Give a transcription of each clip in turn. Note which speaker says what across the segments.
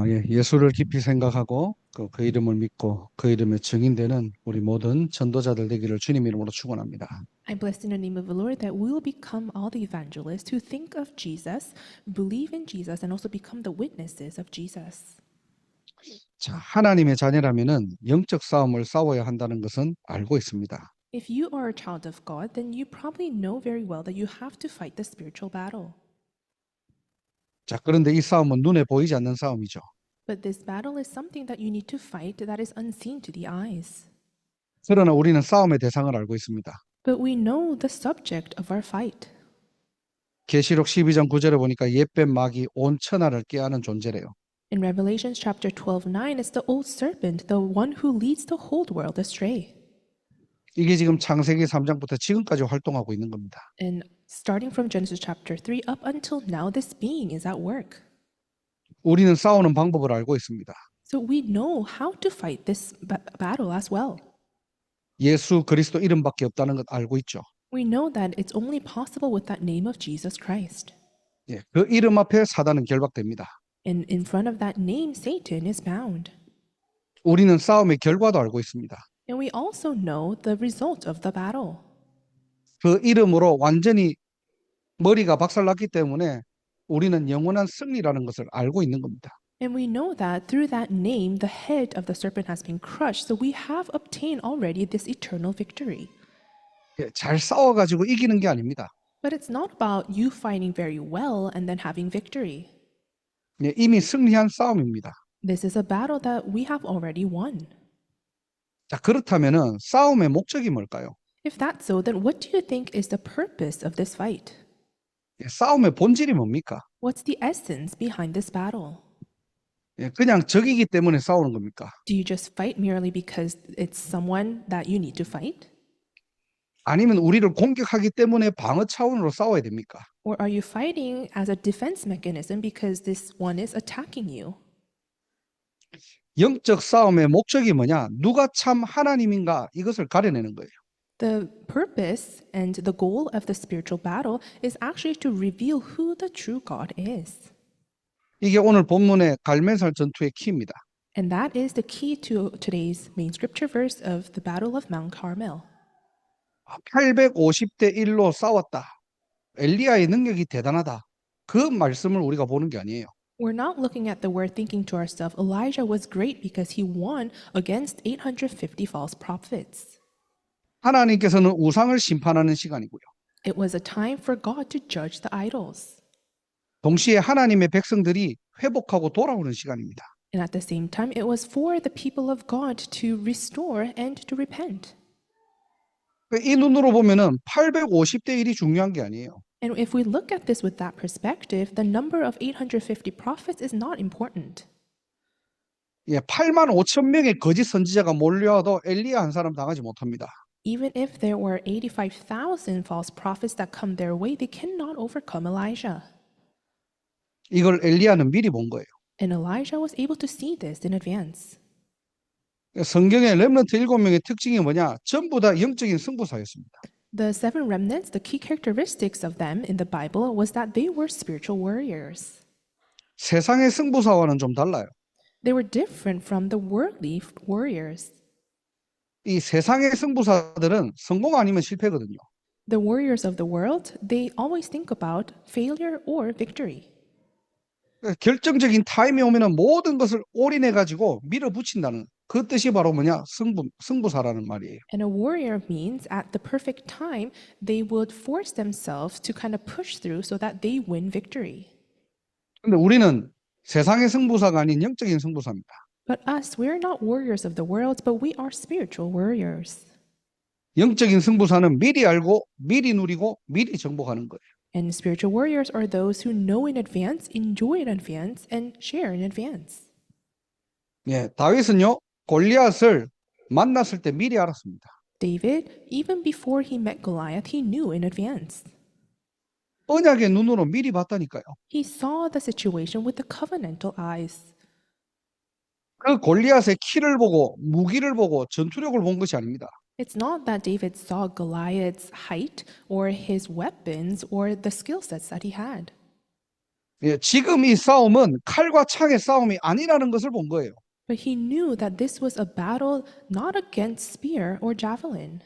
Speaker 1: 예, 예수를 깊이 생각하고 그 이름을 믿고 그 이름에 증인되는 우리 모든 전도자들 되기를 주님 이름으로 축원합니다.
Speaker 2: I bless in the name of the Lord that we will become all the evangelists who think of Jesus, believe in Jesus, and also become the witnesses of Jesus.
Speaker 1: 자, 하나님의 자녀라면은 영적 싸움을 싸워야 한다는 것은 알고 있습니다.
Speaker 2: If you are a child of God, then you probably know very well that you have to fight the spiritual battle.
Speaker 1: 자, 그런데 이 싸움은 눈에 보이지 않는 싸움이죠.
Speaker 2: But this battle is something that you need to fight that is unseen to the eyes.
Speaker 1: 그러나 우리는 싸움의 대상을 알고 있습니다.
Speaker 2: But we know the subject of our fight.
Speaker 1: 계시록 12장 9절에 보니까 옛뱀 마귀 온 천하를 깨하는 존재래요.
Speaker 2: In Revelation chapter 12:9, it's the old serpent, the one who leads the whole world astray.
Speaker 1: 이게 지금 창세기 3장부터 지금까지 활동하고 있는 겁니다.
Speaker 2: And starting from Genesis chapter 3 up until now, this being is at work.
Speaker 1: 우리는 싸우는 방법을 알고 있습니다.
Speaker 2: So we know how to fight this battle as well.
Speaker 1: 예수 그리스도 이름밖에 없다는 것 알고 있죠.
Speaker 2: We know that it's only possible with that name of Jesus Christ.
Speaker 1: 예, 그 이름 앞에 사단은 결박됩니다.
Speaker 2: And in front of that name, Satan is bound.
Speaker 1: 우리는 싸움의 결과도 알고 있습니다.
Speaker 2: And we also know the result of the battle.
Speaker 1: 그 이름으로 완전히 머리가 박살났기 때문에 우리는 영원한 승리라는 것을 알고 있는 겁니다.
Speaker 2: And we know that through that name, the head of the serpent has been crushed. So we have obtained already this eternal victory.
Speaker 1: 예, 잘 싸워가지고 이기는 게 아닙니다.
Speaker 2: But it's not about you fighting very well and then having victory.
Speaker 1: 예, 이미 승리한 싸움입니다.
Speaker 2: This is a battle that we have already won.
Speaker 1: 자, 그렇다면은 싸움의 목적이 뭘까요?
Speaker 2: If that's so, then what do you think is the purpose of this fight?
Speaker 1: 예, 싸움의 본질이 뭡니까?
Speaker 2: What's the essence behind this battle?
Speaker 1: 예, 그냥 적이기 때문에 싸우는 겁니까?
Speaker 2: Do you just fight merely because it's someone that you need to fight?
Speaker 1: 아니면 우리를 공격하기 때문에 방어 차원으로 싸워야 됩니까?
Speaker 2: Or are you fighting as a defense mechanism because this one is attacking you?
Speaker 1: 영적 싸움의 목적이 뭐냐? 누가 참 하나님인가? 이것을 가려내는 거예요.
Speaker 2: The purpose and the goal of the spiritual battle is actually to reveal who the true God is.
Speaker 1: 이게 오늘 본문의 갈멜살 전투의 키입니다.
Speaker 2: And that is the key to today's main scripture verse of the Battle of Mount Carmel.
Speaker 1: 850대 1로 싸웠다. 엘리야의 능력이 대단하다. 그 말씀을 우리가 보는 게 아니에요.
Speaker 2: We're not looking at the word thinking to ourselves, Elijah was great because he won against 850 false prophets.
Speaker 1: 하나님께서는 우상을 심판하는 시간이고요.
Speaker 2: It was a time for God to judge the idols.
Speaker 1: 동시에 하나님의 백성들이 회복하고 돌아오는 시간입니다.
Speaker 2: And at the same time, it was for the people of God to restore and to repent.
Speaker 1: 이 눈으로 보면은 850대 1이 중요한 게 아니에요.
Speaker 2: And if we look at this with that perspective, the number of 850 prophets is not important.
Speaker 1: 예, 8만 5천 명의 거짓 선지자가 몰려와도 엘리야 한 사람 당하지 못합니다.
Speaker 2: Even if there were 85,000 false prophets that come their way, they cannot overcome Elijah.
Speaker 1: 이걸 엘리야는 미리 본 거예요.
Speaker 2: And Elijah was able to see this in advance.
Speaker 1: 성경의 렘넌트 7명의 특징이 뭐냐? 전부 다 영적인 승부사였습니다.
Speaker 2: The seven remnants, the key characteristics of them in the Bible was that they were spiritual warriors.
Speaker 1: 세상의 승부사와는 좀 달라요.
Speaker 2: They were different from the worldly warriors.
Speaker 1: 이 세상의 승부사들은 성공 아니면 실패거든요.
Speaker 2: The warriors of the world, they always think about failure or victory.
Speaker 1: 결정적인 타임이 오면은 모든 것을 올인해 가지고 밀어붙인다는 그 뜻이 바로 뭐냐? 승부사라는 말이에요.
Speaker 2: And a warrior means at the perfect time, they would force themselves to kind of push through so that they win victory.
Speaker 1: 근데 우리는 세상의 승부사가 아닌 영적인 승부사입니다.
Speaker 2: But us, we're not warriors of the world, but we are spiritual warriors.
Speaker 1: 영적인 승부사는 미리 알고 미리 누리고 미리 정복하는 거예요.
Speaker 2: And spiritual warriors are those who know in advance, enjoy in advance, and share in advance.
Speaker 1: 예, 다윗은요 골리앗을 만났을 때 미리 알았습니다.
Speaker 2: David, even before he met Goliath, he knew in advance.
Speaker 1: 언약의 눈으로 미리 봤다니까요.
Speaker 2: He saw the situation with the covenantal eyes.
Speaker 1: 그 골리앗의 키를 보고 무기를 보고 전투력을 본 것이 아닙니다.
Speaker 2: It's not that David saw Goliath's height or his weapons or the skill sets that he had.
Speaker 1: 예, 지금 이 싸움은 칼과 창의 싸움이 아니라는 것을 본 거예요.
Speaker 2: But he knew that this was a battle not against spear or javelin.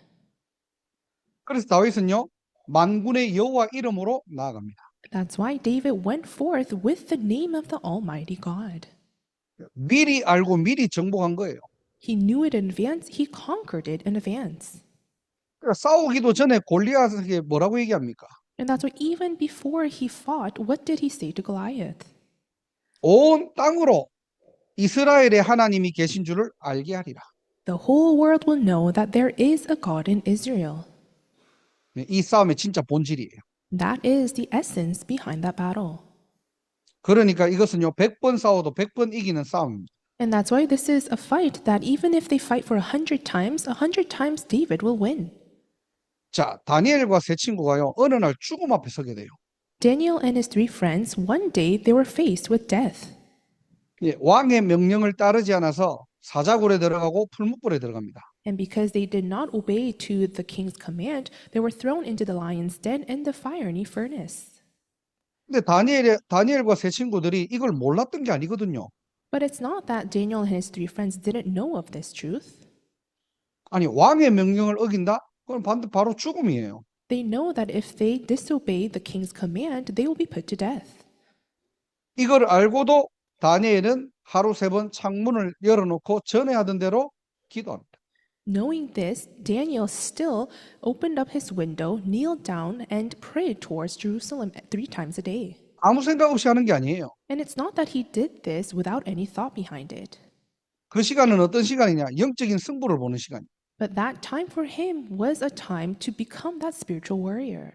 Speaker 1: 그래서 다윗은요, 만군의 여호와 이름으로 나아갑니다.
Speaker 2: That's why David went forth with the name of the Almighty God.
Speaker 1: 미리 알고 미리 정복한 거예요.
Speaker 2: He knew it in advance, he conquered it in advance.
Speaker 1: 그러니까 싸우기도 전에 골리앗에게 뭐라고 얘기합니까?
Speaker 2: And that's why even before he fought, what did he say to Goliath?
Speaker 1: 온 땅으로 이스라엘의 하나님이 계신 줄을 알게 하리라.
Speaker 2: The whole world will know that there is a God in Israel.
Speaker 1: 네, 이 싸움의 진짜 본질이에요.
Speaker 2: That is the essence behind that battle.
Speaker 1: 그러니까 이것은요, 100번 싸워도 100번 이기는 싸움입니다.
Speaker 2: And that's why this is a fight that even if they fight for 100 times David will win.
Speaker 1: 자, 다니엘과 세 친구가요, 어느 날 죽음 앞에 서게 돼요.
Speaker 2: Daniel and his three friends, one day they were faced with death.
Speaker 1: 예, 왕의 명령을 따르지 않아서 사자굴에 들어가고 풀무불에 들어갑니다.
Speaker 2: And because they did not obey to the king's command, they were thrown into the lion's den and the fiery furnace.
Speaker 1: 근데 다니엘과 세 친구들이 이걸 몰랐던 게 아니거든요.
Speaker 2: But it's not that Daniel and his three friends didn't know of this truth.
Speaker 1: 아니, 왕의 명령을 어긴다? 그건 바로 죽음이에요.
Speaker 2: They know that if they disobey the king's command, they will be put to death.
Speaker 1: 이걸 알고도 다니엘은 하루 3번 창문을 열어놓고 전에 하던 대로 기도합니다.
Speaker 2: Knowing this, Daniel still opened up his window, kneeled down, and prayed towards Jerusalem 3 times a day.
Speaker 1: 아무 생각 없이 하는 게 아니에요.
Speaker 2: And it's not that he did this without any thought behind it.
Speaker 1: 그 시간은 어떤 시간이냐? 영적인 승부를 보는 시간이에요.
Speaker 2: But that time for him was a time to become that spiritual warrior.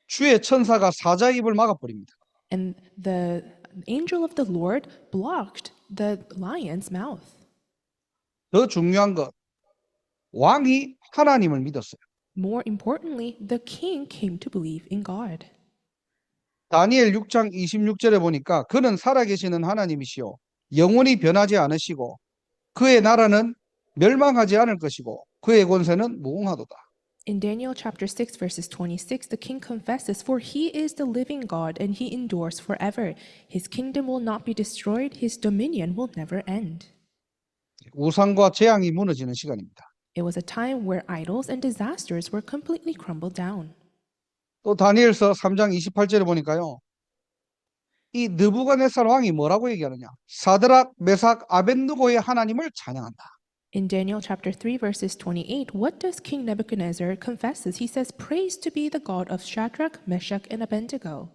Speaker 1: 주의 천사가 사자 입을 막아버립니다.
Speaker 2: And the angel of the Lord blocked the lion's mouth.
Speaker 1: 더 중요한 것, 왕이 하나님을 믿었어요.
Speaker 2: More importantly, the king came to believe in God.
Speaker 1: 다니엘 6장 26절에 보니까 그는 살아계시는 하나님이시요 영원히 변하지 않으시고 그의 나라는 멸망하지 않을 것이고 그의 권세는 무궁하도다.
Speaker 2: In Daniel chapter 6 verses 26, the king confesses, "For he is the living God and he endures forever. His kingdom will not be destroyed, his dominion will never end."
Speaker 1: 우상과 재앙이 무너지는 시간입니다.
Speaker 2: It was a time where idols and disasters were completely crumbled down.
Speaker 1: 또 다니엘서 3장 28절에 보니까요. 이 느부갓네살 왕이 뭐라고 얘기하느냐? 사드락, 메삭, 아벳느고의 하나님을 찬양한다.
Speaker 2: In Daniel chapter 3 verses 28, what does King Nebuchadnezzar confesses? He says, "Praise to be the God of Shadrach, Meshach, and Abednego."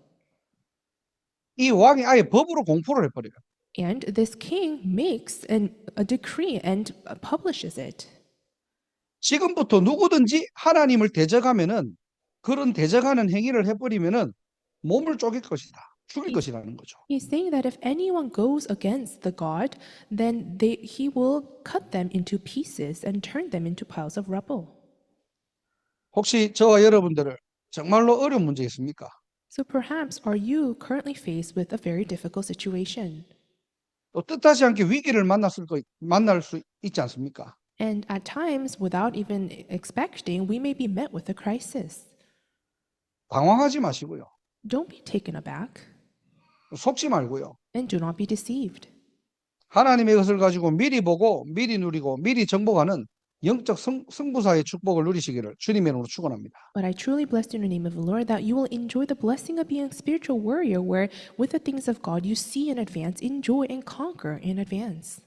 Speaker 1: 이 왕이 아예 법으로 공포를 해버려요.
Speaker 2: And this king makes a decree and publishes it.
Speaker 1: 지금부터 누구든지 하나님을 대적하면은 그런 대적하는 행위를 해버리면은 몸을 쪼갤 것이다. 죽일 것이라는 거죠.
Speaker 2: He's saying that if anyone goes against the God, then he will cut them into pieces and turn them into piles of rubble.
Speaker 1: 혹시 저와 여러분들을 정말로 어려운 문제 있습니까?
Speaker 2: So perhaps are you currently faced with a very difficult situation?
Speaker 1: 또 뜻하지 않게 위기를 만날 수 있지 않습니까?
Speaker 2: And at times, without even expecting, we may be met with a crisis.
Speaker 1: 당황하지 마시고요.
Speaker 2: Don't be taken aback
Speaker 1: 속지 말고요.
Speaker 2: and do not be deceived.
Speaker 1: 하나님의 것을 가지고 미리 보고 미리 누리고 미리 정복하는 영적 승부사의 축복을 누리시기를 주님의 이름으로 축원합니다.
Speaker 2: But I truly bless you in the name of the Lord that you will enjoy the blessing of being a spiritual warrior where with the things of God you see in advance, enjoy and conquer in advance.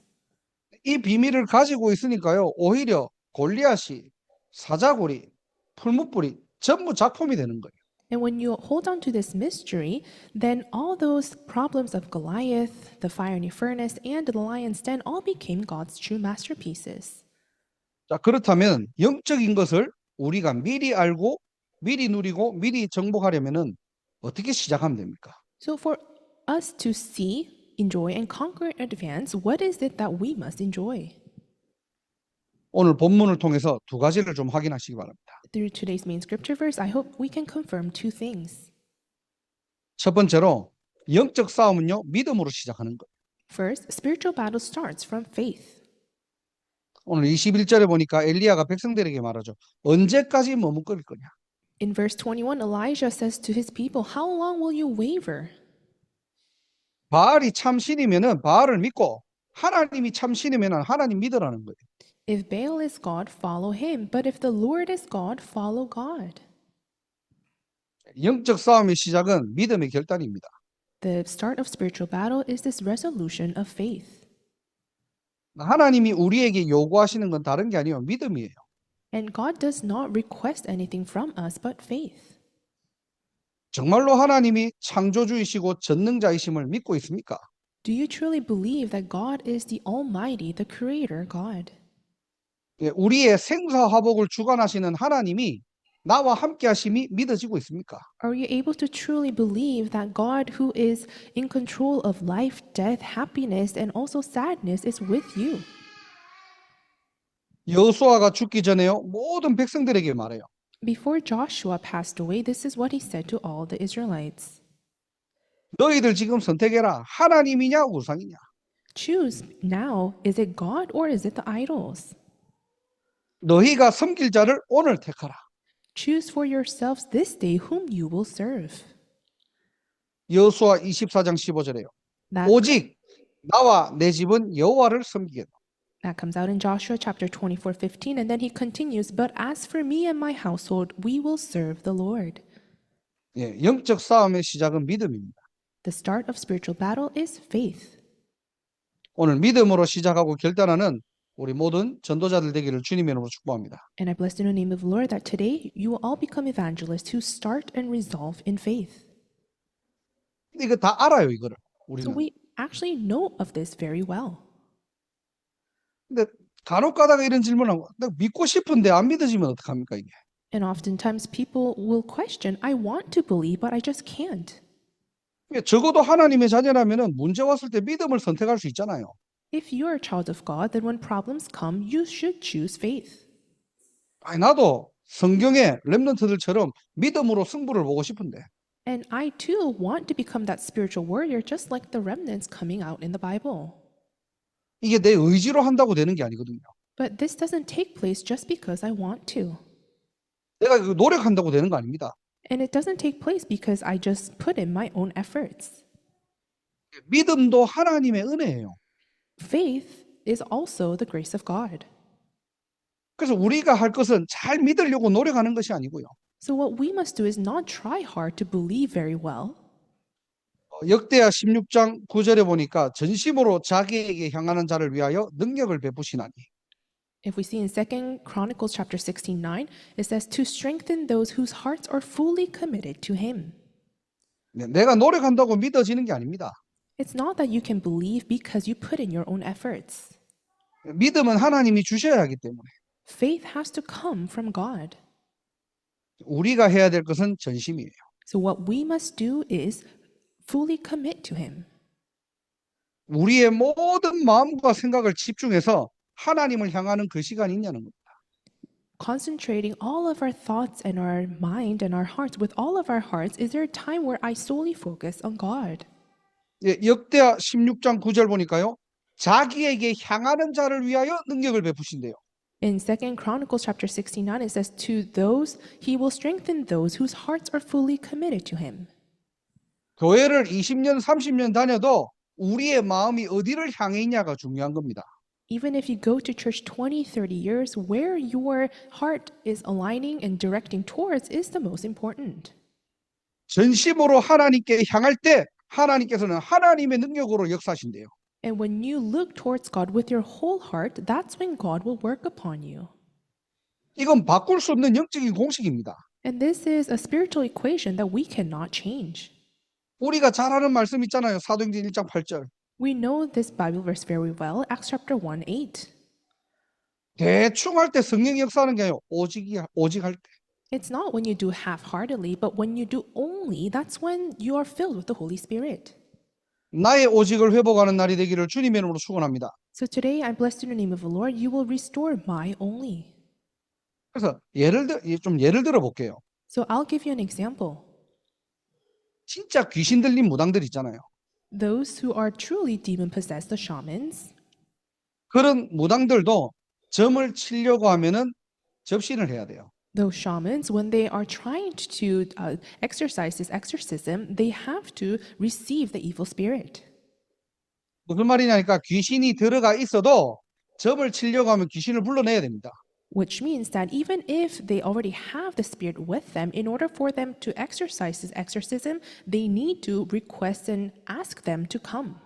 Speaker 1: 이 비밀을 가지고 있으니까요. 오히려 골리앗이 사자굴이 풀무불이 전부 작품이 되는 거예요.
Speaker 2: And when you hold on to this mystery, then all those problems of Goliath, the fiery furnace, and the lion's den all became God's true masterpieces.
Speaker 1: 자, 그렇다면 영적인 것을 우리가 미리 알고 미리 누리고 미리 정복하려면은 어떻게 시작하면 됩니까?
Speaker 2: So for us to see, enjoy, and conquer in advance, what is it that we must enjoy?
Speaker 1: 오늘 본문을 통해서 두 가지를 좀 확인하시기 바랍니다.
Speaker 2: Through today's main scripture verse, I hope we can confirm two things.
Speaker 1: 첫 번째로 영적 싸움은요. 믿음으로 시작하는 거예요.
Speaker 2: First, spiritual battle starts from faith.
Speaker 1: 오늘 21절에 보니까 엘리야가 백성들에게 말하죠. 언제까지 머뭇거릴 거냐?
Speaker 2: In verse 21, Elijah says to his people, "How long will you waver?"
Speaker 1: 바알이 참신이면은 바알을 믿고 하나님이 참신이면은 하나님 믿으라는 거예요.
Speaker 2: If Baal is God, follow him. But if the Lord is God, follow God.
Speaker 1: 영적 싸움의 시작은 믿음의 결단입니다.
Speaker 2: The start of spiritual battle is this resolution of faith.
Speaker 1: 하나님이 우리에게 요구하시는 건 다른 게 아니에요. 믿음이에요.
Speaker 2: And God does not request anything from us but faith.
Speaker 1: 정말로 하나님이 창조주이시고 전능자이심을 믿고 있습니까?
Speaker 2: Do you truly believe that God is the Almighty, the Creator God?
Speaker 1: 예, 우리의 생사화복을 주관하시는 하나님이 나와 함께 하심이 믿어지고 있습니까?
Speaker 2: Are you able to truly believe that God, who is in control of life, death, happiness, and also sadness, is with you?
Speaker 1: 여호수아가 죽기 전에요. 모든 백성들에게 말해요.
Speaker 2: Before Joshua passed away, this is what he said to all the Israelites.
Speaker 1: 너희들 지금 선택해라. 하나님이냐 우상이냐.
Speaker 2: Choose now, is it God or is it the idols?
Speaker 1: 너희가 섬길 자를 오늘 택하라.
Speaker 2: Choose for yourselves this day whom you will serve.
Speaker 1: 여호수아 24장 15절에요.
Speaker 2: That,
Speaker 1: 오직 나와 내 집은 여호와를 섬기겠다.
Speaker 2: that comes out in Joshua chapter 24:15, and then he continues, "But as for me and my household, we will serve the Lord."
Speaker 1: 예, 영적 싸움의 시작은 믿음입니다.
Speaker 2: The start of spiritual battle is faith.
Speaker 1: 오늘 믿음으로 시작하고 결단하는 우리 모든 전도자들 되기를 주님의 이름으로 축복합니다.
Speaker 2: And I bless in the name of the Lord that today you will all become evangelists who start and resolve in faith.
Speaker 1: 이거 다 알아요, 이거를.
Speaker 2: So
Speaker 1: 우리는.
Speaker 2: we actually know of this very well.
Speaker 1: 근데 간혹 가다가 이런 질문하고 내가 믿고 싶은데 안 믿어지면 어떡합니까, 이게?
Speaker 2: And oftentimes people will question, I want to believe, but I just can't.
Speaker 1: 적어도 하나님의 자녀라면 문제 왔을 때 믿음을 선택할 수 있잖아요.
Speaker 2: If you're a child of God, then when problems come, you should choose faith.
Speaker 1: 아니, 나도 성경의 렘넌트들처럼 믿음으로 승부를 보고 싶은데
Speaker 2: And I too want to become that spiritual warrior just like the remnants coming out in the Bible.
Speaker 1: 이게 내 의지로 한다고 되는 게 아니거든요.
Speaker 2: But this doesn't take place just because I want to.
Speaker 1: 내가 노력한다고 되는 거 아닙니다.
Speaker 2: And it doesn't take place because I just put in my own efforts.
Speaker 1: 믿음도 하나님의 은혜예요.
Speaker 2: Faith is also the grace of God.
Speaker 1: 그래서 우리가 할 것은 잘 믿으려고 노력하는 것이 아니고요.
Speaker 2: So what we must do is not try hard to believe very well.
Speaker 1: 역대하 16장 9절에 보니까 전심으로 자기에게 향하는 자를 위하여 능력을 베푸시나니.
Speaker 2: If we see in 2 Chronicles chapter 16:9, it says to strengthen those whose hearts are fully committed to him.
Speaker 1: 네, 내가 노력한다고 믿어지는 게 아닙니다.
Speaker 2: It's not that you can believe because you put in your own efforts.
Speaker 1: 믿음은 하나님이 주셔야 하기 때문에
Speaker 2: Faith has to come from God.
Speaker 1: 우리가 해야 될 것은 전심이에요.
Speaker 2: So what we must do is fully commit to him.
Speaker 1: 우리의 모든 마음과 생각을 집중해서 하나님을 향하는 그 시간이 있냐는 겁니다.
Speaker 2: Concentrating all of our thoughts and our mind and our hearts, with all of our hearts, is there a time where I solely focus on God?
Speaker 1: 예, 역대하 16장 9절 보니까요. 자기에게 향하는 자를 위하여 능력을 베푸신대요.
Speaker 2: In 2 Chronicles chapter 16:9, it says, to those, he will strengthen those whose hearts are fully committed to him.
Speaker 1: 교회를 20년, 30년 다녀도 우리의 마음이 어디를 향해 있냐가 중요한 겁니다.
Speaker 2: Even if you go to church 20, 30 years, where your heart is aligning and directing towards is the most important.
Speaker 1: 전심으로 하나님께 향할 때 하나님께서는 하나님의 능력으로 역사하신대요.
Speaker 2: And when you look towards God with your whole heart, that's when God will work upon you.
Speaker 1: 이건 바꿀 수 없는 영적인 공식입니다.
Speaker 2: And this is a spiritual equation that we cannot change.
Speaker 1: 우리가 잘 아는 말씀 있잖아요. 사도행전 1장 8절.
Speaker 2: We know this Bible verse very well, Acts chapter 1:8.
Speaker 1: 대충 할 때 성령이 역사하는 게 아니에요. 오직 할 때.
Speaker 2: It's not when you do half-heartedly, but when you do only, that's when you are filled with the Holy Spirit.
Speaker 1: 나의 오직을 회복하는 날이 되기를 주님의 이름으로 축원합니다.
Speaker 2: So today I bless in the name of the Lord, you will restore my only.
Speaker 1: 그래서 예를 들어 볼게요.
Speaker 2: So I'll give you an example.
Speaker 1: 진짜 귀신 들린 무당들 있잖아요.
Speaker 2: Those who are truly demon-possessed, the shamans,
Speaker 1: 그런 무당들도 점을 치려고 하면은 접신을 해야 돼요.
Speaker 2: those shamans, when they are trying to exercise this exorcism, they have to receive the evil spirit.
Speaker 1: 무슨 말이냐니까 귀신이 들어가 있어도 점을 치려고 하면 귀신을 불러내야 됩니다.
Speaker 2: Which means that even if they already have the spirit with them, in order for them to exercise this exorcism, they need to request and ask them to come.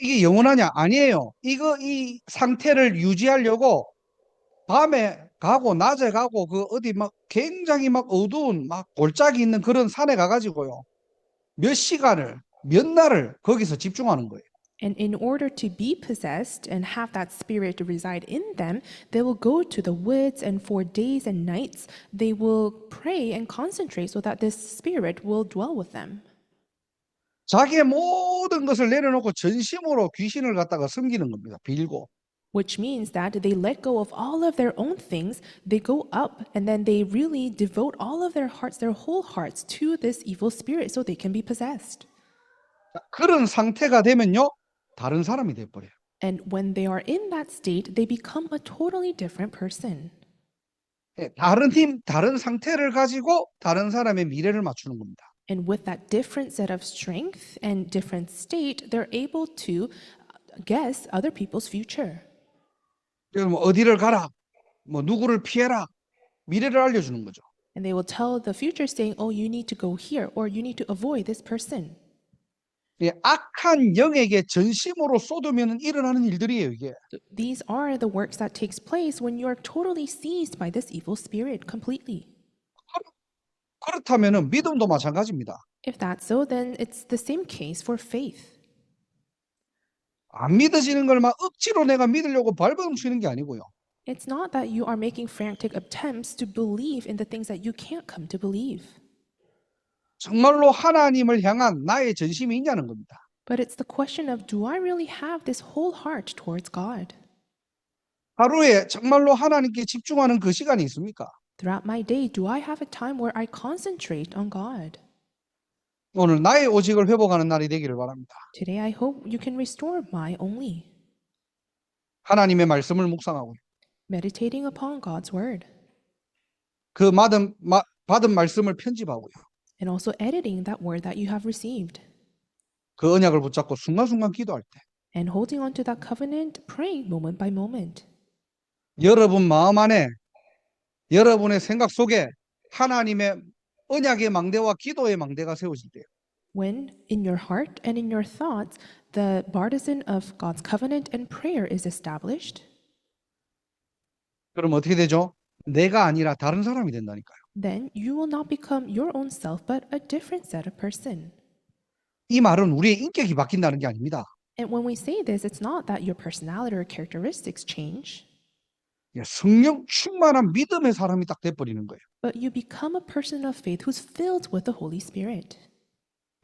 Speaker 1: 이게 영원하냐? 아니에요. 이 상태를 유지하려고 밤에 가고 낮에 가고 그 어디 막 굉장히 막 어두운 막 골짜기 있는 그런 산에 가가지고요. 몇 시간을, 몇 날을 거기서 집중하는 거예요.
Speaker 2: And in order to be possessed and have that spirit reside in them, they will go to the woods, and for days and nights they will pray and concentrate so that this spirit will dwell with them.
Speaker 1: 자기의 모든 것을 내려놓고 전심으로 귀신을 갖다가 섬기는 겁니다. 빌고.
Speaker 2: Which means that they let go of all of their own things, they go up, and then they really devote all of their hearts, their whole hearts, to this evil spirit so they can be possessed.
Speaker 1: 그런 상태가 되면요, 다른 사람이 돼버려요.
Speaker 2: And when they are in that state, they become a totally different person.
Speaker 1: 예, 다른 힘, 다른 상태를 가지고 다른 사람의 미래를 맞추는 겁니다.
Speaker 2: And with that different set of strength and different state, they're able to guess other people's future.
Speaker 1: 그래서 뭐 어디를 가라, 뭐 누구를 피해라, 미래를 알려주는 거죠.
Speaker 2: And they will tell the future saying, oh, you need to go here, or you need to avoid this person.
Speaker 1: 예, 악한 영에게 전심으로 쏟으면 일어나는 일들이에요, 이게.
Speaker 2: So these are the works that takes place when you are totally seized by this evil spirit completely.
Speaker 1: 그렇다면은 믿음도 마찬가지입니다.
Speaker 2: If that's so, then it's the same case for faith.
Speaker 1: 안 믿어지는 걸 막 억지로 내가 믿으려고 발버둥치는 게 아니고요.
Speaker 2: It's not that you are making frantic attempts to believe in the things that you can't come to believe,
Speaker 1: 정말로 하나님을 향한 나의 전심이 있냐는 겁니다.
Speaker 2: but it's the question of, do I really have this whole heart towards God?
Speaker 1: 하루에 정말로 하나님께 집중하는 그 시간이 있습니까?
Speaker 2: Throughout my day, do I have a time where I concentrate on God?
Speaker 1: 오늘 나의 오직을 회복하는 날이 되기를 바랍니다.
Speaker 2: Today, I hope you can restore my only,
Speaker 1: 하나님의 말씀을 묵상하고요.
Speaker 2: meditating upon God's word,
Speaker 1: 그 받은 말씀을 편집하고요.
Speaker 2: and also editing that word that you have received,
Speaker 1: 그 언약을 붙잡고 순간순간 기도할 때
Speaker 2: and holding on to that covenant, praying moment by moment.
Speaker 1: 여러분 마음 안에 여러분의 생각 속에 하나님의 언약의 망대와 기도의 망대가 세워질 때요.
Speaker 2: When in your heart and in your thoughts, the partisan of God's covenant and prayer is established,
Speaker 1: 그럼 어떻게 되죠? 내가 아니라 다른 사람이 된다니까요.
Speaker 2: then you will not become your own self, but a different set of person.
Speaker 1: 이 말은 우리의 인격이 바뀐다는 게 아닙니다.
Speaker 2: And when we say this, it's not that your personality or characteristics change,
Speaker 1: 예, 성령 충만한 믿음의 사람이 딱 돼버리는 거예요.
Speaker 2: but you become a person of faith who's filled with the Holy Spirit.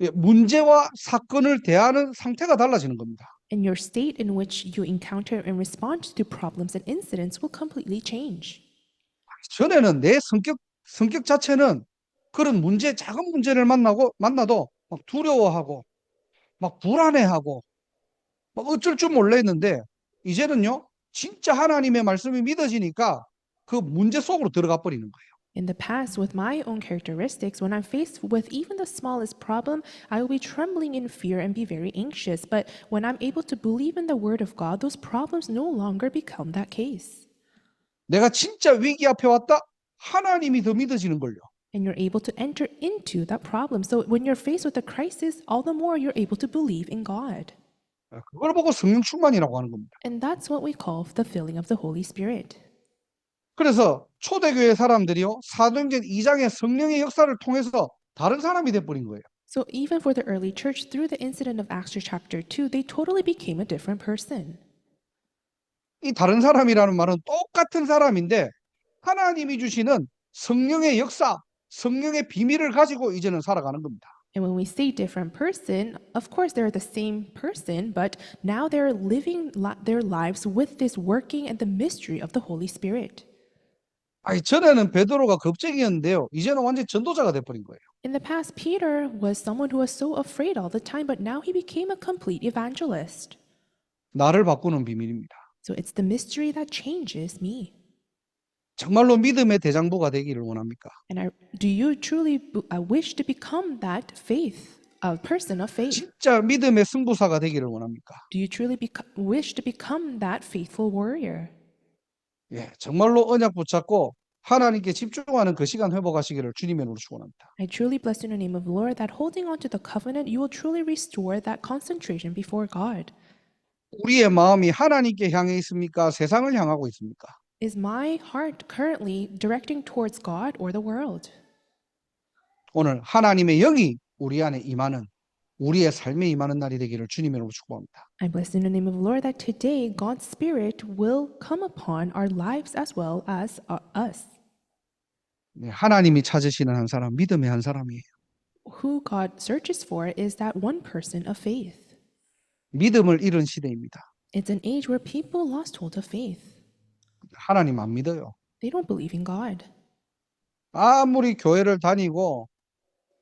Speaker 1: 예, 문제와 사건을 대하는 상태가 달라지는 겁니다.
Speaker 2: And your state in which you encounter and respond to problems and incidents will completely change.
Speaker 1: 전에는 내 성격 자체는 그런 작은 문제를 만나도 막 두려워하고 막 불안해하고 막 어쩔 줄 몰라 했는데 이제는요, 진짜 하나님의 말씀이 믿어지니까 그 문제 속으로 들어가 버리는 거예요.
Speaker 2: In the past, with my own characteristics, when I'm faced with even the smallest problem, I will be trembling in fear and be very anxious. But when I'm able to believe in the Word of God, those problems no longer become that case.
Speaker 1: 내가 진짜 위기 앞에 왔다? 하나님이 더 믿어지는 걸요.
Speaker 2: And you're able to enter into that problem. So when you're faced with a crisis, all the more you're able to believe in God.
Speaker 1: 그걸 보고 성령 충만이라고 하는 겁니다.
Speaker 2: And that's what we call the filling of the Holy Spirit.
Speaker 1: 그래서 초대교회 사람들이요, 사도행전 2장의 성령의 역사를 통해서 다른 사람이 돼버린 거예요.
Speaker 2: So even for the early church, through the incident of Acts chapter 2, they totally became a different person.
Speaker 1: 이 다른 사람이라는 말은 똑같은 사람인데 하나님이 주시는 성령의 역사, 성령의 비밀을 가지고 이제는 살아가는 겁니다.
Speaker 2: And when we say different person, of course they're the same person, but now they're living their lives with this working and the mystery of the Holy Spirit.
Speaker 1: 아니, 전에는 베드로가 겁쟁이였는데요, 이제는 완전 전도자가 돼버린 거예요.
Speaker 2: In the past, Peter was someone who was so afraid all the time, but now he became a complete evangelist.
Speaker 1: 나를 바꾸는 비밀입니다.
Speaker 2: So it's the mystery that changes me.
Speaker 1: 정말로 믿음의 대장부가 되기를 원합니까?
Speaker 2: And do you truly wish to become that faith a person of faith?
Speaker 1: 진짜 믿음의 승부사가 되기를 원합니까?
Speaker 2: Do you truly wish to become that faithful warrior?
Speaker 1: 예, 정말로 언약 붙잡고 하나님께 집중하는 그 시간 회복하시기를 주님의 이름으로 축원합니다.
Speaker 2: I truly bless you in the name of the Lord that holding on to the covenant, you will truly restore that concentration before God.
Speaker 1: 우리의 마음이 하나님께 향해 있습니까? 세상을 향하고 있습니까?
Speaker 2: Is my heart currently directing towards God or the world?
Speaker 1: 오늘 하나님의 영이 우리 안에 임하는 우리의 삶에 임하는 날이 되기를 주님의 이름으로 축복합니다.
Speaker 2: I bless in the name of the Lord that today God's Spirit will come upon our lives as well as us.
Speaker 1: 네, 하나님이 찾으시는 한 사람, 믿음의 한 사람이에요.
Speaker 2: Who God searches for is that one person of faith.
Speaker 1: 믿음을 잃은 시대입니다.
Speaker 2: It's an age where people lost hold of faith.
Speaker 1: 하나님 안 믿어요.
Speaker 2: They don't believe in God.
Speaker 1: 아무리 교회를 다니고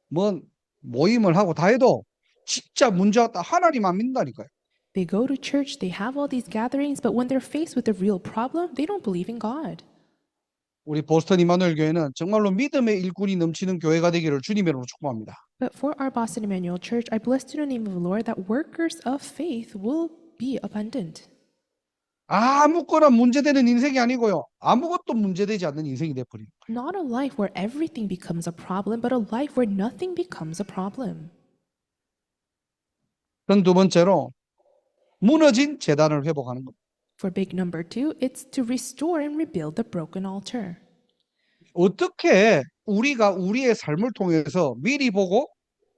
Speaker 1: 뭔 모임을 하고 다 해도 진짜 문제 왔다 하나님 안 믿는다니까요.
Speaker 2: They go to church, they have all these gatherings, but when they're faced with a real problem, they don't believe in God.
Speaker 1: 우리 보스턴 이마누엘 교회는 정말로 믿음의 일꾼이 넘치는 교회가 되기를 주님의 이름으로 축복합니다.
Speaker 2: But for our Boston Emmanuel Church, I bless in the name of the Lord that workers of faith will be abundant.
Speaker 1: 아무거나 문제되는 인생이 아니고요. 아무것도 문제되지 않는 인생이 돼버린 거예요.
Speaker 2: Not a life where everything becomes a problem, but a life where nothing becomes a problem.
Speaker 1: 그런 두 번째로 무너진 제단을 회복하는 겁니다.
Speaker 2: For big number two, it's to restore and rebuild the broken altar.
Speaker 1: 어떻게 우리가 우리의 삶을 통해서 미리 보고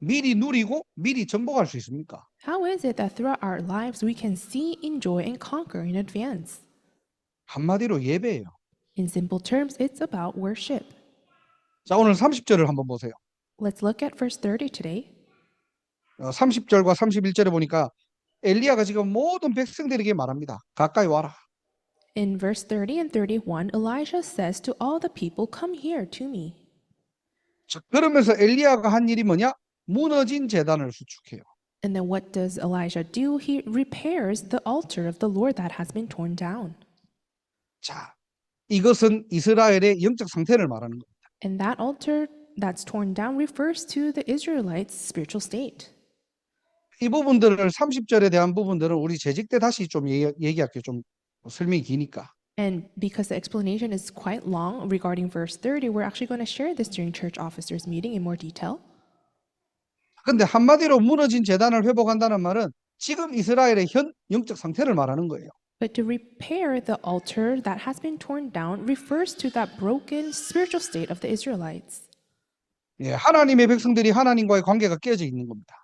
Speaker 1: 미리 누리고 미리 정복할 수 있습니까?
Speaker 2: How is it that throughout our lives we can see, enjoy, and conquer in advance?
Speaker 1: 한마디로 예배예요.
Speaker 2: In simple terms, it's about worship.
Speaker 1: 자, 오늘 30절을 한번 보세요.
Speaker 2: Let's look at verse 30 today.
Speaker 1: 30절과 31절에 보니까 엘리야가 지금 모든 백성들에게 말합니다. 가까이 와라.
Speaker 2: In verse 30 and 31, Elijah says to all the people, "Come here to me."
Speaker 1: 자, 그러면서 엘리야가 한 일이 뭐냐? 무너진 제단을 수축해요.
Speaker 2: And then what does Elijah do? He repairs the altar of the Lord that has been torn down.
Speaker 1: 자, 이것은 이스라엘의 영적 상태를 말하는 겁니다.
Speaker 2: And that altar that's torn down refers to the Israelites' spiritual state.
Speaker 1: 이 부분들을 30절에 대한 부분들은 우리 재직 때 다시 좀 얘기할게요. 좀 설명이 기니까.
Speaker 2: And because the explanation is quite long regarding verse 30, we're actually going to share this during church officers meeting in more detail.
Speaker 1: 근데 한마디로 무너진 제단을 회복한다는 말은 지금 이스라엘의 현 영적 상태를 말하는 거예요.
Speaker 2: But to repair the altar that has been torn down refers to that broken spiritual state of the Israelites.
Speaker 1: 예, 하나님의 백성들이 하나님과의 관계가 깨져 있는 겁니다.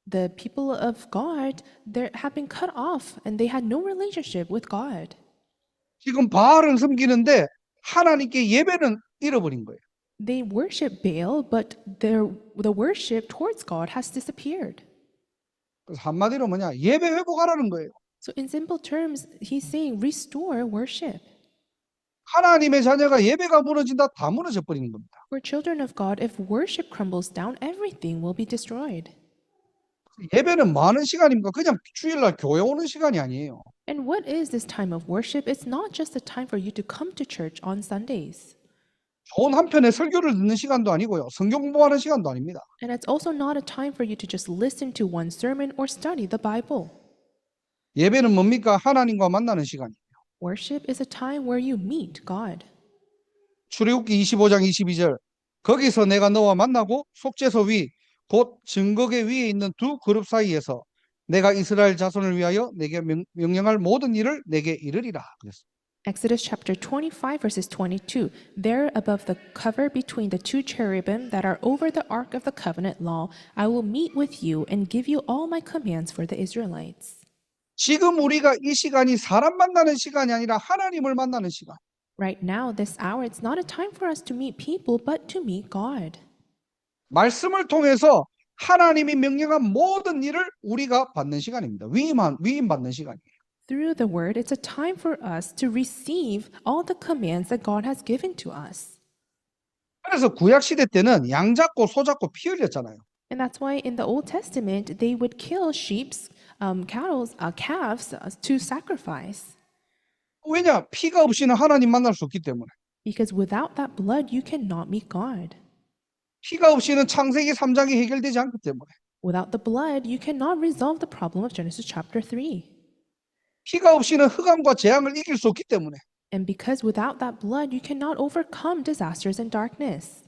Speaker 2: The people of God they have been cut off and they had no relationship with God.
Speaker 1: 지금 바알을 섬기는데 하나님께 예배는 잃어버린 거예요.
Speaker 2: They worship Baal, but the worship towards God has disappeared.
Speaker 1: 그래서 한마디로 뭐냐? 예배 회복하라는 거예요.
Speaker 2: So in simple terms, he's saying restore worship.
Speaker 1: 하나님의 자녀가 예배가 무너진다 다 무너져 버리는 겁니다.
Speaker 2: For children of God, if worship crumbles down, everything will be destroyed.
Speaker 1: 예배는 뭐 하는 시간입니까? 그냥 주일날 교회 오는 시간이 아니에요.
Speaker 2: And what is this time of worship? It's not just a time for you to come to church on Sundays.
Speaker 1: 좋은 한편의 설교를 듣는 시간도 아니고요. 성경 공부하는 시간도 아닙니다.
Speaker 2: And it's also not a time for you to just listen to one sermon or study the Bible.
Speaker 1: 예배는 뭡니까? 하나님과 만나는 시간이에요.
Speaker 2: Worship is a time where you meet God.
Speaker 1: 출애굽기 25장 22절 거기서 내가 너와 만나고 속죄소 위 곧 증거계 위에 있는 두 그룹 사이에서 내가 이스라엘 자손을 위하여 내게 명령할 모든 일을 내게 이르리라. 그랬어요.
Speaker 2: Exodus chapter 25 verses 22. There above the cover between the two cherubim that are over the ark of the covenant law, I will meet with you and give you all my commands for the Israelites.
Speaker 1: 지금 우리가 이 시간이 사람 만나는 시간이 아니라 하나님을 만나는 시간.
Speaker 2: Right now, this hour, it's not a time for us to meet people, but to meet God.
Speaker 1: 말씀을 통해서 하나님이 명령한 모든 일을 우리가 받는 시간입니다. 위임 받는 시간이에요.
Speaker 2: Through the word, it's a time for us to receive all the commands that God has given to us.
Speaker 1: 그래서 구약 시대 때는 양 잡고 소 잡고 피 흘렸잖아요.
Speaker 2: And that's why in the Old Testament, they would kill sheep, cattle, calves to sacrifice.
Speaker 1: 왜냐? 피가 없이는 하나님 만날 수 없기 때문에.
Speaker 2: Because without that blood, you cannot meet God.
Speaker 1: 피가 없이는 창세기 3장이 해결되지 않기 때문에.
Speaker 2: Without the blood, you cannot resolve the problem of Genesis chapter 3.
Speaker 1: 피가 없이는 흑암과 재앙을 이길 수 없기 때문에
Speaker 2: And because without that blood, you cannot overcome disasters and darkness.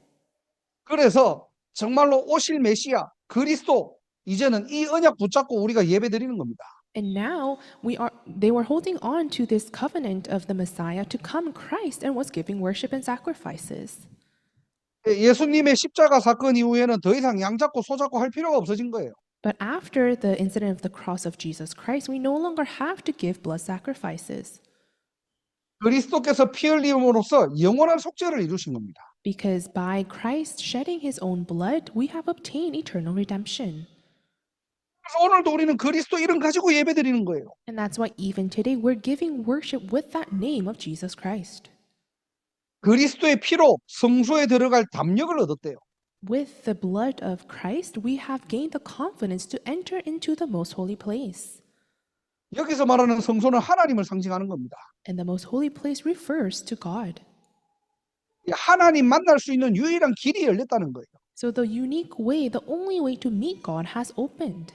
Speaker 1: 그래서 정말로 오실 메시아 그리스도 이제는 이 언약 붙잡고 우리가 예배드리는 겁니다.
Speaker 2: And now they were holding on to this covenant of the Messiah to come Christ and was giving worship and sacrifices.
Speaker 1: 예수님의 십자가 사건 이후에는 더 이상 양 잡고 소 잡고 할 필요가 없어진 거예요.
Speaker 2: But after the incident of the cross of Jesus Christ, we no longer have to give blood sacrifices
Speaker 1: 그리스도께서 피 흘림으로써 영원한 속죄를 이루신 겁니다.
Speaker 2: because by Christ shedding his own blood, we have obtained eternal redemption.
Speaker 1: 그래서 오늘도 우리는 그리스도 이름 가지고 예배드리는 거예요.
Speaker 2: And that's why even today we're giving worship with that name of Jesus Christ.
Speaker 1: 그리스도의 피로 성소에 들어갈 담력을 얻었대요.
Speaker 2: With the blood of Christ, we have gained the confidence to enter into the most holy place.
Speaker 1: 여기서 말하는 성소는 하나님을 상징하는 겁니다.
Speaker 2: And the most holy place refers to God.
Speaker 1: 하나님 만날 수 있는 유일한 길이 열렸다는 거예요.
Speaker 2: So the unique way, the only way to meet God has opened.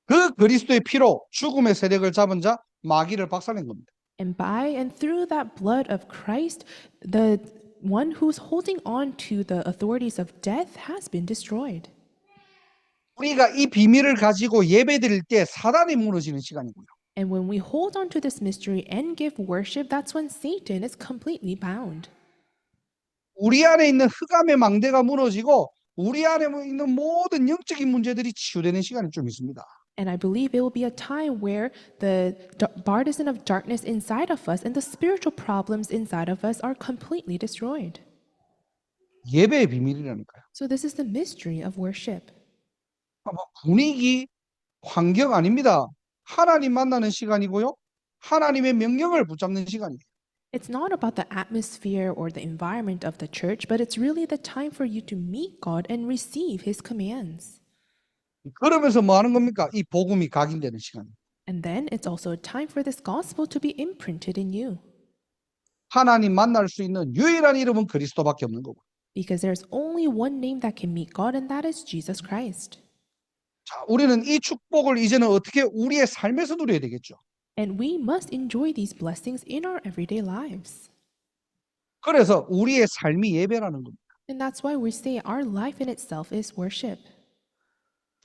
Speaker 1: 그 그리스도의 피로 죽음의 세력을 잡은 자 마귀를 박살낸 겁니다.
Speaker 2: And by and through that blood of Christ, the one who's holding on to the authorities of death has been destroyed.
Speaker 1: 우리가 이 비밀을 가지고 예배드릴 때 사단이 무너지는 시간이고요.
Speaker 2: And when we hold on to this mystery and give worship, that's when Satan is completely bound.
Speaker 1: 우리 안에 있는 흑암의 망대가 무너지고 우리 안에 있는 모든 영적인 문제들이 치유되는 시간이 좀 있습니다.
Speaker 2: And I believe it will be a time where the partisan of darkness inside of us and the spiritual problems inside of us are completely destroyed.
Speaker 1: 예배의 비밀이라니까요.
Speaker 2: So this is the mystery of worship.
Speaker 1: 분위기, 환경 아닙니다. 하나님 만나는 시간이고요. 하나님의 명령을 붙잡는 시간이에요.
Speaker 2: It's not about the atmosphere or the environment of the church, but it's really the time for you to meet God and receive His commands.
Speaker 1: 그러면서 뭐 하는 겁니까? 이 복음이 각인되는 시간이에요.
Speaker 2: And then it's also a time for this gospel to be imprinted in you.
Speaker 1: 하나님 만날 수 있는 유일한 이름은 그리스도밖에 없는 거고.
Speaker 2: Because there's only one name that can meet God, and that is Jesus Christ.
Speaker 1: 자, 우리는 이 축복을 이제는 어떻게 우리의 삶에서 누려야 되겠죠.
Speaker 2: And we must enjoy these blessings in our everyday lives.
Speaker 1: 그래서 우리의 삶이 예배라는 겁니다.
Speaker 2: And that's why we say our life in itself is worship.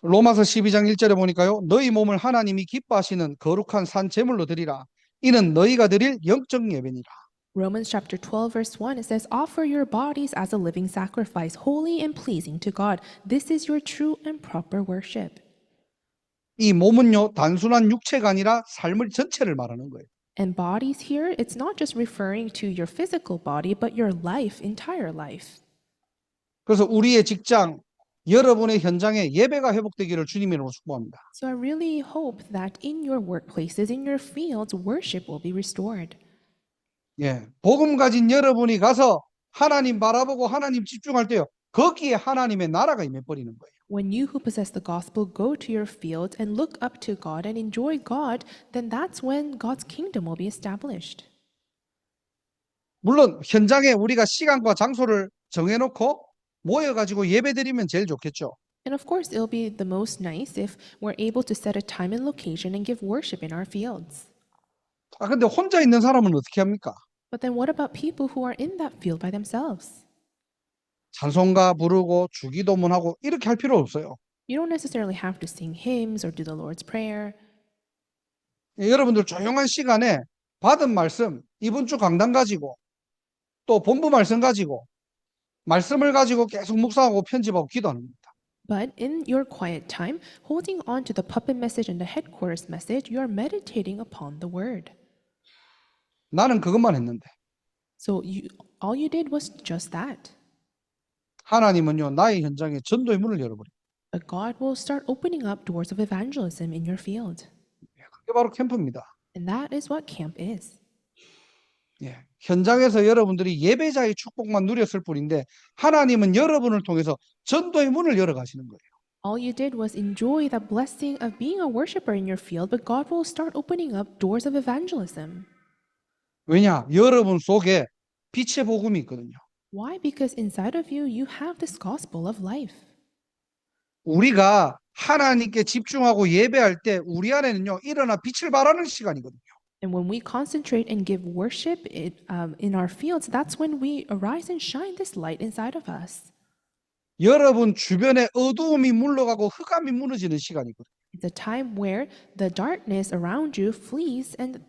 Speaker 1: 로마서 12장 1절에 보니까요. 너희 몸을 하나님이 기뻐하시는 거룩한 산 제물로 드리라. 이는 너희가 드릴 영적 예배니라.
Speaker 2: Romans chapter 12 verse 1, it says, offer your bodies as a living sacrifice, holy and pleasing to God. This is your true and proper worship.
Speaker 1: 이 몸은요. 단순한 육체가 아니라 삶을 전체를 말하는 거예요.
Speaker 2: And bodies here, it's not just referring to your physical body, but your life, entire life.
Speaker 1: 그래서 우리의 직장, 여러분의 현장에 예배가 회복되기를 주님 이름으로 축복합니다.
Speaker 2: So I really hope that in your workplaces, in your fields, worship will be restored.
Speaker 1: 예, 복음 가진 여러분이 가서 하나님 바라보고 하나님 집중할 때요. 거기에 하나님의 나라가 임해버리는 거예요.
Speaker 2: When you who possess the gospel go to your field and look up to God and enjoy God, then that's when God's kingdom will be established.
Speaker 1: 물론 현장에 우리가 시간과 장소를 정해놓고 모여가지고 예배드리면 제일 좋겠죠.
Speaker 2: And of course, it'll be the most nice if we're able to set a time and location and give worship in our fields.
Speaker 1: 근데 혼자 있는 사람은 어떻게 합니까?
Speaker 2: But then what about people who are in that field by themselves?
Speaker 1: 찬송가 부르고 주기도문하고 이렇게 할 필요 없어요.
Speaker 2: You don't necessarily have to sing hymns or do the Lord's Prayer.
Speaker 1: 여러분들 조용한 시간에 받은 말씀, 이번 주 강단 가지고 또 본부 말씀 가지고 말씀을 가지고 계속 묵상하고 편집하고 기도하는 겁니다.
Speaker 2: But in your quiet time, holding on to the puppet message and the headquarters message, you are meditating upon the word.
Speaker 1: 나는 그것만 했는데
Speaker 2: So all you did was just that.
Speaker 1: 하나님은요 나의 현장에 전도의 문을 열어버려요.
Speaker 2: But God will start opening up doors of evangelism in your field.
Speaker 1: 그게 바로 캠프입니다.
Speaker 2: And that is what camp is.
Speaker 1: 예, 현장에서 여러분들이 예배자의 축복만 누렸을 뿐인데 하나님은 여러분을 통해서 전도의 문을 열어가시는 거예요.
Speaker 2: All you did was enjoy the blessing of being a worshiper in your field, but God will start opening up doors of evangelism.
Speaker 1: 왜냐? 여러분 속에 빛의 복음이 있거든요.
Speaker 2: Why? Because inside of you, you have this gospel of life.
Speaker 1: 우리가 하나님께 집중하고 예배할 때 우리 안에는요, 일어나 빛을 발하는 시간이거든요.
Speaker 2: And when we concentrate and give worship in our fields, that's when we arise and shine this light inside of us.
Speaker 1: 여러분 주변에 어두움이 물러가고 흑암이 무너지는 시간이거든요.
Speaker 2: It's a time where the darkness around you flees and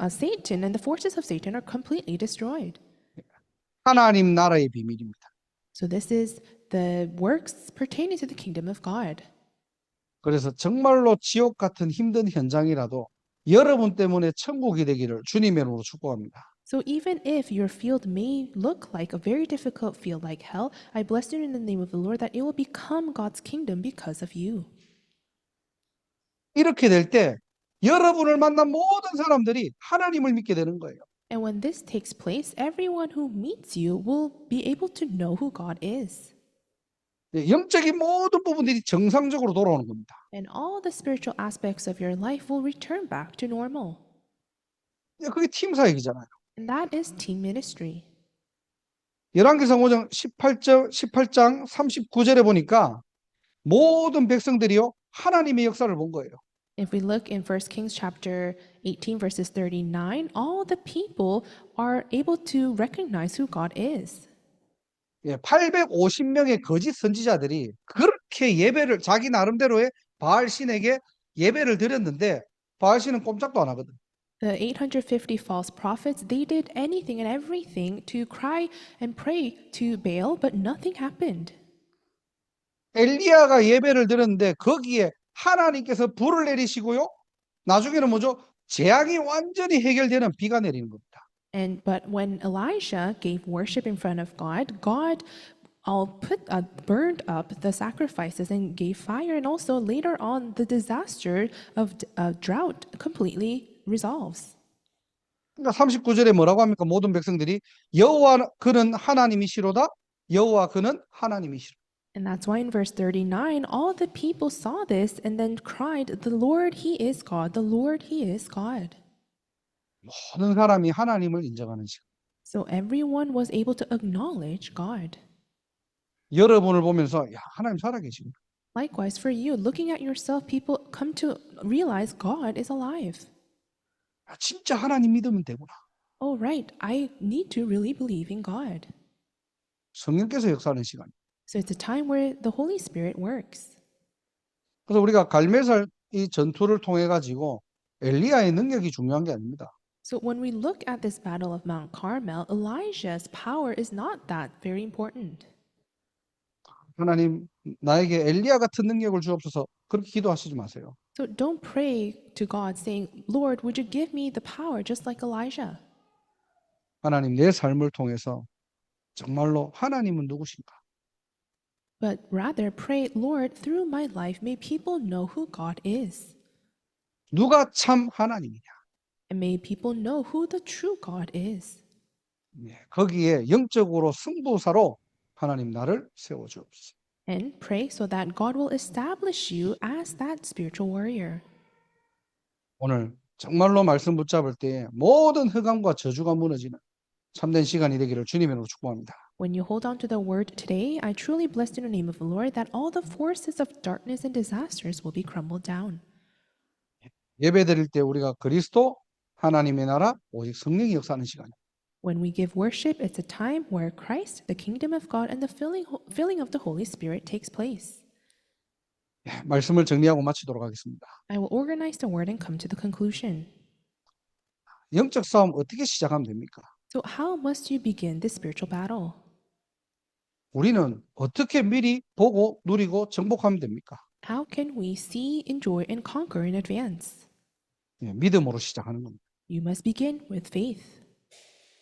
Speaker 2: Satan and the forces of Satan are completely destroyed.
Speaker 1: 하나님 나라의 비밀입니다.
Speaker 2: So this is the works pertaining to the kingdom of God.
Speaker 1: 그래서 정말로 지옥 같은 힘든 현장이라도 여러분 때문에 천국이 되기를 주님의 이름으로 축복합니다.
Speaker 2: So even if your field may look like a very difficult field like hell, I bless you in the name of the Lord that it will become God's kingdom because of you.
Speaker 1: 이렇게 될 때 여러분을 만난 모든 사람들이 하나님을 믿게 되는 거예요.
Speaker 2: And when this takes place, everyone who meets you will be able to know who God is.
Speaker 1: 영적인 모든 부분들이 정상적으로 돌아오는 겁니다.
Speaker 2: And all the spiritual aspects of your life will return back to normal.
Speaker 1: 그게 팀 사역이잖아요.
Speaker 2: And that is team ministry.
Speaker 1: 열왕기상 5장 18장 39절에 보니까 모든 백성들이요 하나님의 역사를 본 거예요.
Speaker 2: If we look in 1 Kings chapter 18 verses 39, all the people are able to recognize who God is.
Speaker 1: 850명의 거짓 선지자들이 그렇게 예배를 자기 나름대로의 바알 신에게 예배를 드렸는데 바알 신은 꼼짝도 안 하거든.
Speaker 2: The 850 false prophets, they did anything and everything to cry and pray to Baal, but nothing happened.
Speaker 1: 엘리야가 예배를 드렸는데 거기에 하나님께서 불을 내리시고요. 나중에는 뭐죠? 재앙이 완전히 해결되는 비가 내리는 겁니다.
Speaker 2: But when Elijah gave worship in front of God, God burned up the sacrifices and gave fire, and also later on the disaster of drought completely resolves.
Speaker 1: 그러니까 39절에 뭐라고 합니까? 모든 백성들이 여호와 그는 하나님이시로다. 여호와 그는 하나님이시로다.
Speaker 2: And that's why in verse 39, all the people saw this and then cried, "The Lord, He is God. The Lord, He is God."
Speaker 1: 모든 사람이 하나님을 인정하는 시간.
Speaker 2: So everyone was able to acknowledge God.
Speaker 1: 여러분을 보면서 야, 하나님 살아계시구나.
Speaker 2: Likewise, for you, looking at yourself, people come to realize God is alive.
Speaker 1: 야, 진짜 하나님 믿으면 되구나.
Speaker 2: Oh, right, I need to really believe in God.
Speaker 1: 성령께서 역사하는 시간.
Speaker 2: So it's a time where the Holy Spirit works.
Speaker 1: 그래서 우리가 갈멜살 이 전투를 통해 가지고 엘리야의 능력이 중요한 게 아닙니다.
Speaker 2: So when we look at this battle of Mount Carmel, Elijah's power is not that very important.
Speaker 1: 하나님 나에게 엘리야 같은 능력을 주옵소서 그렇게 기도하시지 마세요.
Speaker 2: So don't pray to God saying, "Lord, would you give me the power just like Elijah?"
Speaker 1: 하나님 내 삶을 통해서 정말로 하나님은 누구신가?
Speaker 2: But rather pray, "Lord, through my life, may people know who God is.
Speaker 1: 누가 참 하나님이냐?
Speaker 2: And may people know who the true God is."
Speaker 1: 거기에 영적으로 승부사로 하나님 나를 세워 주옵소서.
Speaker 2: And pray so that God will establish you as that spiritual warrior.
Speaker 1: 오늘 정말로 말씀 붙잡을 때 모든 흑암과 저주가 무너지는 참된 시간이 되기를 주님의 이름으로 축복합니다.
Speaker 2: When you hold on to the word today, I truly bless in the name of the Lord that all the forces of darkness and disasters will be crumbled down.
Speaker 1: 예배 드릴 때 우리가 그리스도 하나님의 나라 오직 성령이 역사하는 시간입니다.
Speaker 2: When we give worship, it's a time where Christ, the kingdom of God, and the filling of the Holy Spirit takes place.
Speaker 1: 말씀을 정리하고 마치도록 하겠습니다.
Speaker 2: I will organize the word and come to the conclusion.
Speaker 1: 영적 싸움 어떻게 시작하면 됩니까?
Speaker 2: So how must you begin this spiritual battle?
Speaker 1: 우리는 어떻게 미리 보고 누리고 정복하면 됩니까?
Speaker 2: How can we see, enjoy, and conquer in advance?
Speaker 1: 믿음으로 시작하는 겁니다.
Speaker 2: You must begin with faith.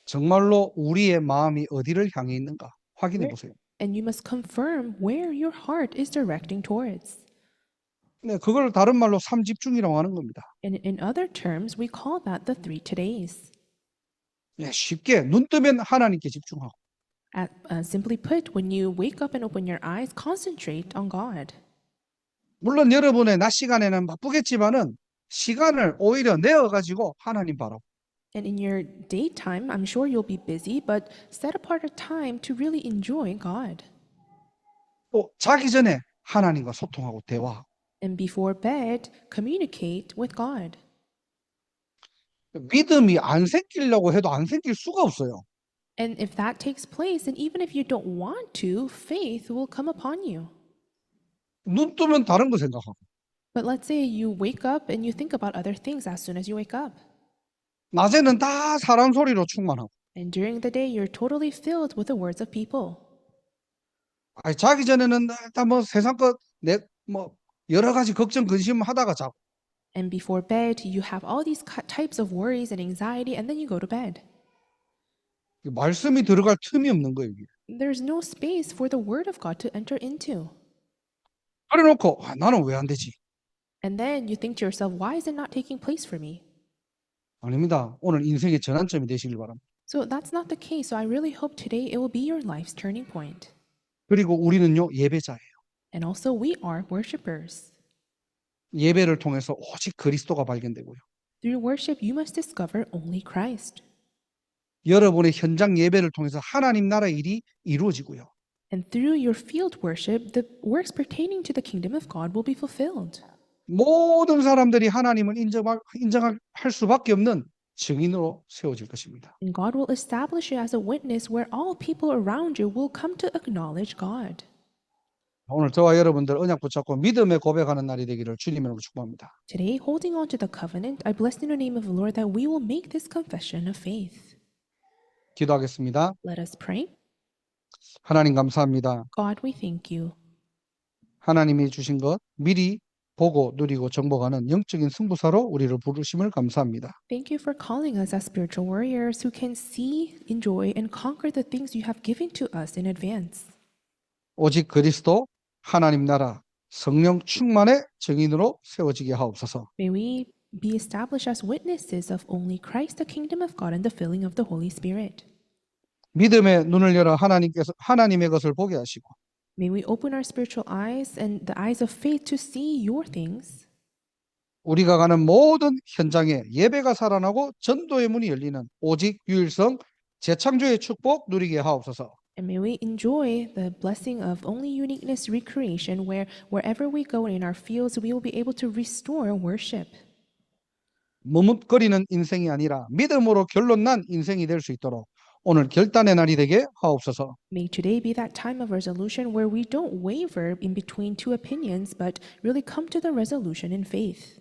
Speaker 1: 정말로 우리의 마음이 어디를 향해 있는가 확인해 보세요.
Speaker 2: And you must confirm where your heart is directing towards.
Speaker 1: 그걸 다른 말로 삼집중이라고 하는 겁니다.
Speaker 2: And in other terms, we call that the 3 todays.
Speaker 1: 쉽게 눈 뜨면 하나님께 집중하고
Speaker 2: Simply put, when you wake up and open your eyes, concentrate on God.
Speaker 1: 물론 여러분의 낮 시간에는 바쁘겠지만은 시간을 오히려 내어가지고 하나님 바라고
Speaker 2: And in your daytime, I'm sure you'll be busy, but set apart a time to really enjoy God.
Speaker 1: 또 자기 전에 하나님과 소통하고 대화.
Speaker 2: And before bed, communicate with God.
Speaker 1: 믿음이 안 생기려고 해도 안 생길 수가 없어요.
Speaker 2: And if that takes place, then even if you don't want to, faith will come upon you.
Speaker 1: 눈 뜨면 다른 거 생각하고,
Speaker 2: But let's say you wake up and you think about other things as soon as you wake up.
Speaker 1: 낮에는 다 사람 소리로 충만하고,
Speaker 2: And during the day, you're totally filled with the words of people.
Speaker 1: 아니, 자기 전에는 일단 뭐 세상 것, 뭐 여러 가지 걱정, 근심 하다가 자고,
Speaker 2: And before bed, you have all these types of worries and anxiety, and then you go to bed.
Speaker 1: 말씀이 들어갈 틈이 없는 거예요. 이게.
Speaker 2: There's no space for the word of God to enter into.
Speaker 1: 그래 놓고 나는 왜 안 되지?
Speaker 2: And then you think to yourself, why is it not taking place for me?
Speaker 1: 아닙니다. 오늘 인생의 전환점이 되시길 바랍니다.
Speaker 2: So that's not the case. So I really hope today it will be your life's turning point.
Speaker 1: 그리고 우리는요, 예배자예요.
Speaker 2: And also, we are worshipers.
Speaker 1: 예배를 통해서 오직 그리스도가 발견되고요.
Speaker 2: Through worship, you must discover only Christ.
Speaker 1: 여러분의 현장 예배를 통해서 하나님 나라 일이 이루어지고요.
Speaker 2: And through your field worship, the works pertaining to the kingdom of God will be fulfilled.
Speaker 1: 모든 사람들이 하나님을 인정할 수밖에 없는 증인으로 세워질 것입니다.
Speaker 2: And God will establish you as a witness where all people around you will come to acknowledge God.
Speaker 1: 오늘 저와 여러분들 언약 붙잡고 믿음의 고백하는 날이 되기를 주님으로 축복합니다.
Speaker 2: Today, holding on to the covenant, I bless in the name of the Lord that we will make this confession of faith.
Speaker 1: 기도하겠습니다.
Speaker 2: Let us pray.
Speaker 1: 하나님 감사합니다.
Speaker 2: God, we thank you.
Speaker 1: 하나님이 주신 것 미리 보고 누리고 정복하는 영적인 승부사로 우리를 부르심을 감사합니다.
Speaker 2: Thank you for calling us as spiritual warriors who can see, enjoy, and conquer the things you have given to us in advance.
Speaker 1: 오직 그리스도 하나님 나라 성령 충만의 증인으로 세워지게 하옵소서.
Speaker 2: May we be established as witnesses of only Christ, the kingdom of God, and the filling of the Holy Spirit.
Speaker 1: 믿음의 눈을 열어 하나님의 것을 보게 하시고
Speaker 2: May we open our spiritual eyes and the eyes of faith to see your things.
Speaker 1: 우리가 가는 모든 현장에 예배가 살아나고 전도의 문이 열리는 오직 유일성 재창조의 축복 누리게 하옵소서.
Speaker 2: And may we enjoy the blessing of only uniqueness recreation, where wherever we go in our fields, we will be able to restore worship.
Speaker 1: 머뭇거리는 인생이 아니라 믿음으로 결론 난 인생이 될 수 있도록 오늘 결단의 날이 되게 하옵소서.
Speaker 2: May today be that time of resolution where we don't waver in between two opinions, but really come to the resolution in faith.